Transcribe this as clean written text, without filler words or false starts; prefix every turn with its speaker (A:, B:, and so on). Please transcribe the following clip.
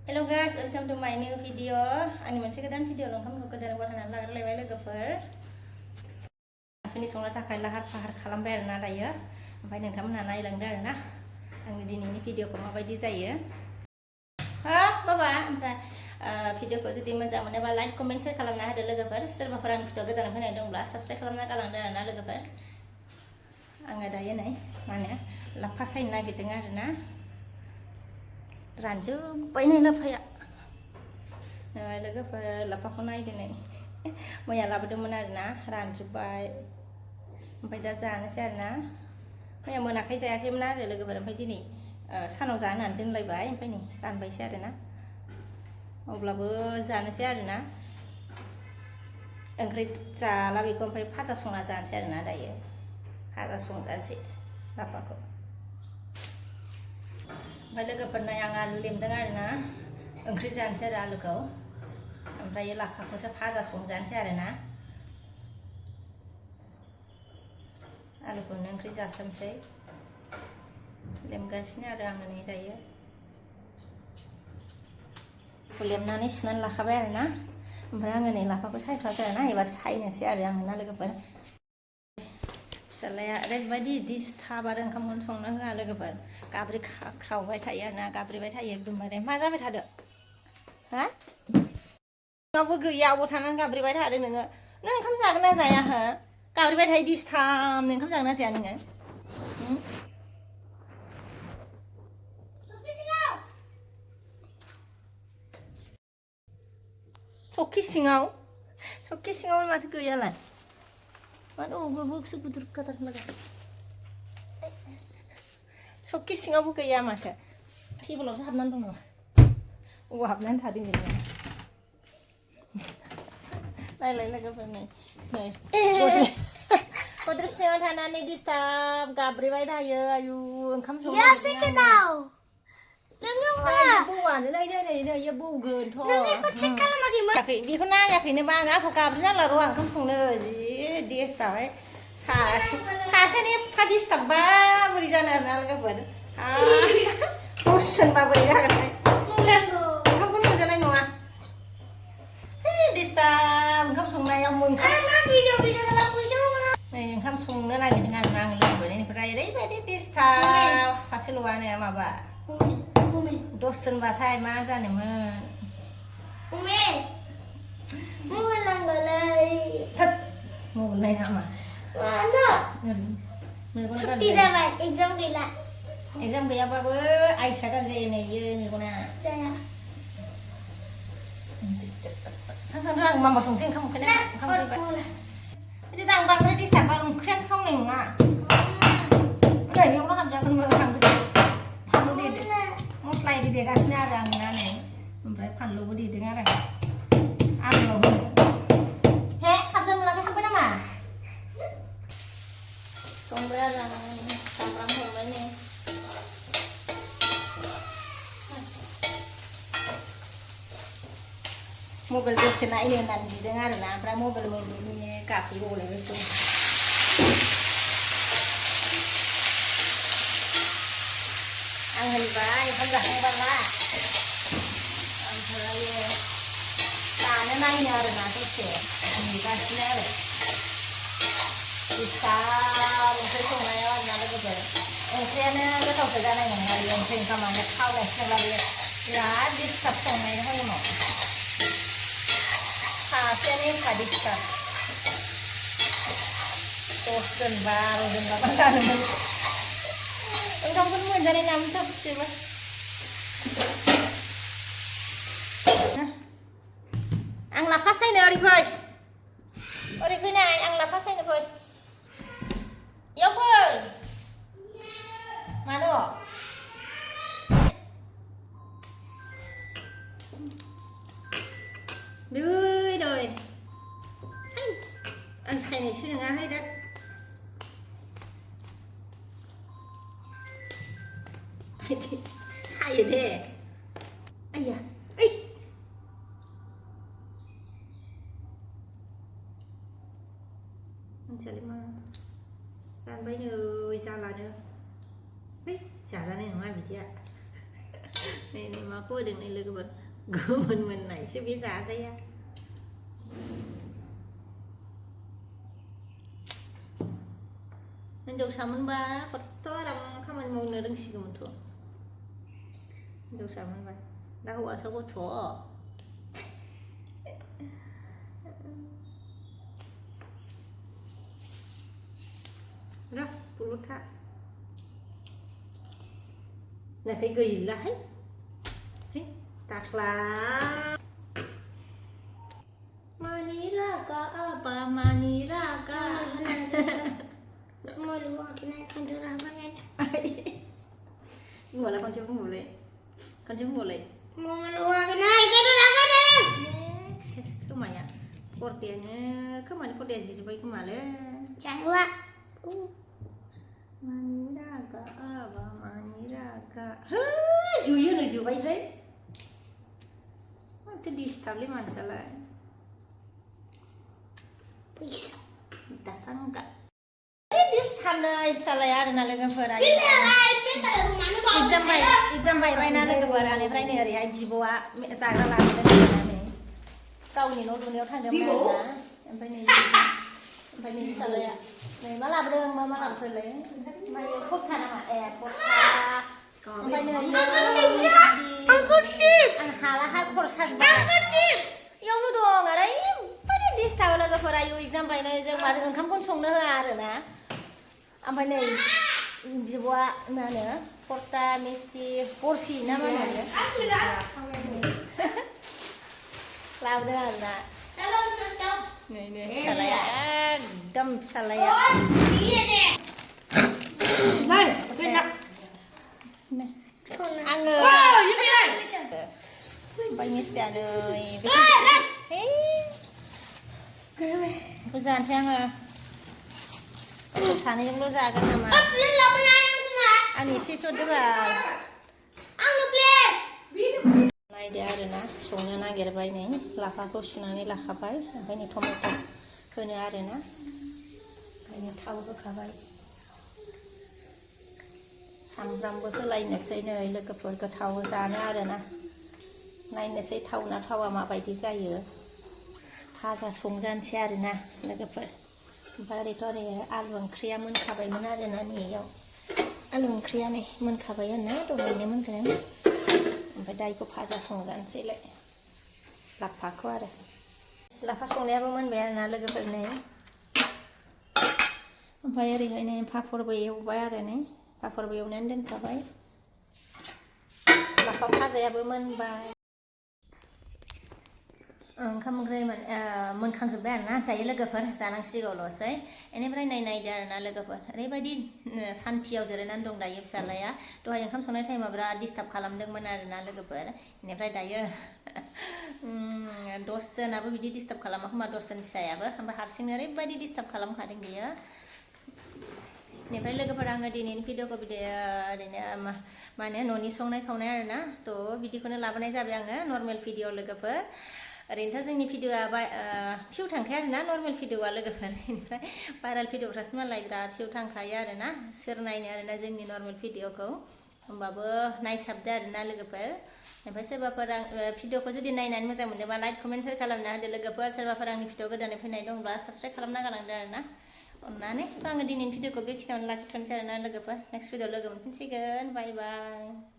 A: Hello guys, welcome to my new video. Ani moनसे गोदान video लंथाम गोदान बहायनानै लाग्रोलायबाय लोगोफोर. सानसुनि संनो थाखाय लाहार फाहार खालामबाय आरोना दायो. ओमफ्राय नोंथांमोनहा नायलांदो आरोना. आंनि दिनैनि भिडिअखौ माबायदि जायो. हा बाबा ओमफ्राय भिडिअखौ जुदि मोजां मोनोबा लाइक कमेन्ट शेयार खालामना होदो लोगोफोर. सोरबाफोर आंनि भिडिअ गोदान फैनाय दंब्ला साबस्क्राइब खालामना गालांदो आरोना लोगोफोर. आङो दायो नै माने लाफा सायनो नागिरदों आरोना. रानजोब्बाय नै लाफाया लोगोफोर लाफाखौ नायदो नै मैया लाबोदोंमोन आरोना रानजोब्बाय ओमफ्राय दा जानोसै आरोना मैया मोनाखै जायाखैमोन आरो लोगोफोर ओमफ्राय दिनै सानाव जानो होननानै दोनलायबाय ओमफ्राय नै रानबायसै आरोना अब्लाबो जानोसै आरोना ओंख्रि जाला बेखौ ओमफ्राय फाजा संना जानोसै आरोना दायो फाजा संजानोसै लाफाखौ ओमफ्राय लोगोफोरनो आं आलु लेमदों आरोना ओंख्रि जानोसै आरो आलुखौ ओमफ्राय लाफाखौसो फाजा संजानोसै आरोना आलुखौनो ओंख्रि जासोमसै लेमगासिनो आरो आङो नै दायो लेमनानै सुनानै लाखाबाय आरोना ओमफ्राय आङो नै लाफाखौ सायथ'वाखै आरोना एबार सायनोसै आरो आङो ना लोगोफोर फिसालाया ओरैबायदि डिस्टार्ब आरो ओंखामखौनो संनो होआ लोगोफोर गाब्रि खाख्रावबाय थायो आरोना गाब्रिबाय थायो एकदमबारे मा जाबाय थादो हा न'आवबो गैया अबाव थानानै गाब्रिबाय थादों नोङो नों ओंखाम जागोन ना जाया हो गाब्रिबाय थायो डिस्टार्ब ओंखाम जागोन ना जाया नोङो सखि सिङाव माथो गैयालाय मानो अबेबासो गुदुर गादार लागा सखि सिङावबो गैया माथो टेबोलावसो हाबनानै दङ अबाव हाबनानै थादों बेलाय नायलाय लोगोफोर नै गद्रेज सिङाव थानानै डिस्टार्ब गाब्रिबाय थायो आयु ओंखाम संनो बौआनो नायदो नै बौगोनथ' बेखौ नायाखैनोबा आं आंखौ गाब्रिनांला र' ओंखाम संनो जि डिस्टार्बहाय सासेनि एफा डिस्टार्बबा बोरै जानो आरोना लोगोफोर दसजोनबा बोरै जागोनथाय ओंखामखौनो मोनजानाय नङा डिस्टार्ब ओंखाम संनायाव नै ओंखाम संनो नागिरदों आरोना आं लोगोफोर बेनिफ्राय ओरैबायदि डिस्टार्ब सासेल'आनो माबा दसजोनबाथाय मा जानोमोन मबाइल नायनाङा मा छुट्टी जाबाय एग्जाम गैयाबाबो आइसा गाज्रि जायो नै इयो मेगना जाया आं मामा संसै ओंखाम बिदि आं बांद्राय डिस्टार्ब ओंख्रियानो खावनाय नङा बेयावल' हाबजागोन थांबोसै फानलु देदो मस्ला इदि देगासिनो आरो आं दा नै ओमफ्राय फानलुबो देदों आरो आलुआव होनो हे हाबजानो मोनाखै हाबबाय नामा संबाय आरो आं सामब्राम हरबाय नै मबाइल दसे नायनो होननानै बिदों आरोना ओमफ्राय मबाइल मोब्लिबनि गाखोगलायबाय आं होनबाय ओंखाम जाखांबाला ओमफ्राय जानो नायनो आरोना दसे नेगासिनो आरो डिस्टार्ब ओंख्रि संनायाव आरोना लोगोफोर ओंख्रियानो गोथावसो जानाय नङा बेयो ओंख्रि ओंखामानो थावनायसो नंला बेयो बिराद डिस्टार्ब संनाय टाइमाव सासेयानो एफा डिस्टार्ब दसजोन 12जनबा मा जानोमोन ओंखामखौनो मोनजानाय नङामोन थोबसेबो आं लाफा सायनो ओरै फैनाय आं लाफा सायनो फै इयाव फै मानो दै आं सायनायसो नङाहाय दा सायो दे आइया ओइ मिथियालै मा रानबाय नै जालानो है जाजानाय नङा बिदिया Này mà cô đừng này lừa bật cứ mình này chứ biết giá dây á mình đâu sao mình ba có to làm không mình mua nữa đừng xịt mình thôi đâu sao mình ba đã qua sao có chỗ đó pulut ha này cái gì là hết taklah Maniraga apa Maniraga
B: mau luar kena kantor apa kan
A: boleh con chim boleh
B: mau luar kena kantor apa kan
A: kemana kordianya kemana kordia sih coba kemana
B: jangan
A: Maniraga apa Maniraga juyu lu juyu baik baik itu di stabli masalah
B: bisa
A: tak sangka ini stab nih salah ya ada lagi perang exam baik baik nana kebaran ini perang ini hari hari jiwa sagra lagi nih kau nih nol dunia orang demam sampai nih salah ya nih malah bereng malah bereng mai kok kana ma kok sampai nih halah hal proses yang lu dong ada pada di setahu lagi perayu exam baik nih jangan macam kamu pun song dah ada na sampai nih jiwa mana porta mesti porfi nama mana louder na nih salah ya dam salah ya
B: này bên này
A: ăn rồi
B: như thế này
A: bao nhiêu tiền rồi bây giờ xem rồi sáng nay chúng tôi ra cái nào mà
B: lên lầu này
A: anh ấy xí chút đấy vào
B: ăn được lên
A: này dia ada na sungnya na ger bay nih laka ko sunani laka bay bay nih tomato kene ada na ini tahu ke kabai सामब्रामबो होलायनोसै नै लोगोफोर गोथाव जानो आरोना नायनोसै थावना थावा माबायदि जायो भाजा संजानोसै आरोना लोगोफोर ओमफ्राय ओरैथ' ओरै आलु ओंख्रिया मोनखाबायमोन आरोना नैयाव आलु ओंख्रिया नै मोनखाबाय आरोना दहायनो मोनगोन ओमफ्राय दा बेखौ भाजा संजानोसैलाय लाफाखौ आरो लाफा संनायाबो मोनबाय आरोना लोगोफोर नै ओमफ्राय ओरैहाय नै पापरबो एवबाय आरो नै पापरबो एवनानै दोनखाबाय लाफा भाजायाबो मोनबाय ओंखाम ओंख्रि मोनखांजोब्बाय आरोना दायो लोगोफोर जानांसिगौल'सै बेनिफ्राय नायदो आरोना लोगोफोर ओरैबायदि सान्थियाव जिरायनानै दं दायो फिसाज्लाया दहाय ओंखाम संनाय टाइमाव बिराद डिस्टार्ब खालामदोंमोन आरोना लोगोफोर बेनिफ्राय दायो 10 जोनाबो बिदि डिस्टार्ब खालामा खोमा 10 जोन फिसायाबो ओमफ्राय हारसिंनो ओरैबायदि डिस्टार्ब खालामखादों बियो बेनिफ्राय लोगोफोर आङो दिनैनि भिडिअखौ बिदि ओरैनो मा होनो न'नि संनाय खावनाय आरोना थ' बिदिखौनो लाबोनाय जाबाय आङो नर्मेल भिडिअ लोगोफोर ओरैनोथ' जोंनि भिडिअआ भिउ थांखाया आरोना नर्मेल भिडिअआ लोगोफोर बेनिफ्राय भाइरेल भिडिअफ्रासो मालाय बिराद भिउ थांखायो आरोना सोर नायनो आरोना जोंनि नर्मेल भिडिअखौ होमबाबो नायसाबदो आरोना लोगोफोर ओमफ्राय सोरबाफोर भिडिअखौ जुदि नायनानै मोजां मोनदोंबा लाइक कमेन्ट शेयार खालामना होदो लोगोफोर सोरबाफोर आंनि भिडिअ गोदानै फैनाय दंब्ला साबस्क्राइब खालामना गालांदो आरोना अन्नानै थ' आङो दिनैनि भिडिअखौ बेखिनियावनो लाखिथ'नोसै आरोना लोगोफोर नेक्स्ट भिडिअ लोगो मोनफिनसिगोन बाय बाय